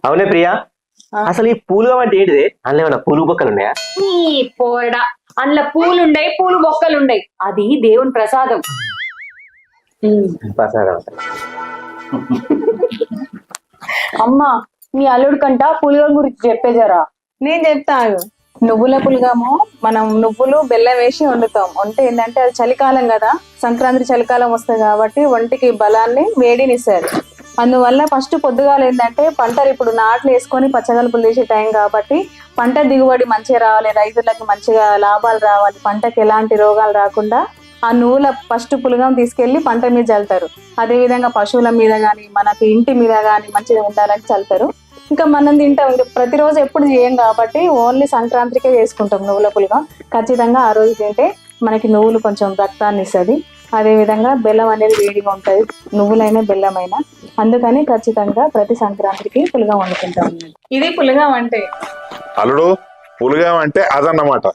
అవునే ప్రియా, అసలు ఈ పూలు అంటే ఏంటిది? అందులో ఏమన్నా పూలు బొక్కలు ఉన్నాయా? ఈ పోరడా, అందులో పూలుండయి, పూలు బొక్కలుండయి. అది దేవుని ప్రసాదం. ప్రసాదం. అమ్మా, మీ అల్లుడు కంట పులిగం గురించి చెప్పేజరా. నేను చెప్తాను. నువ్వుల పులగము మనం నువ్వులు బెల్లం వేసి వండుతాం. వంట ఏంటంటే అది చలికాలం కదా, సంక్రాంతి చలికాలం వస్తుంది కాబట్టి ఒంటికి బలాన్ని వేడినిస్తారు. అందువల్ల ఫస్ట్ పొద్దుగాల ఏంటంటే పంటలు ఇప్పుడు నాట్లు వేసుకొని పచ్చగలుపులు తీసే టైం కాబట్టి పంట దిగుబడి మంచిగా రావాలి, రైతులకు మంచిగా లాభాలు రావాలి, పంటకి ఎలాంటి రోగాలు రాకుండా ఆ నువ్వుల ఫస్ట్ పులగం తీసుకెళ్లి పంట మీద చల్లుతారు. అదే విధంగా పశువుల మీద గాని మనకి ఇంటి మీద గాని మంచిగా ఉండాలని చల్లుతారు. ఇంకా మనం తింటాం, ఇంకా ప్రతిరోజు ఎప్పుడు చేయం కాబట్టి ఓన్లీ సంక్రాంతికే చేసుకుంటాం నువ్వుల పులగం. ఖచ్చితంగా ఆ రోజు తింటే మనకి నువ్వులు కొంచెం రక్తాన్ని ఇస్తుంది. అదే విధంగా బెల్లం అనేది వేడిగా ఉంటుంది, నువ్వులైనా బెల్లమైనా. అందుకని ఖచ్చితంగా ప్రతి సంక్రాంతికి పులగం వండుకుంటాం. ఇది పులగం అంటే. అల్లుడు, పులగం అంటే అదన్నమాట.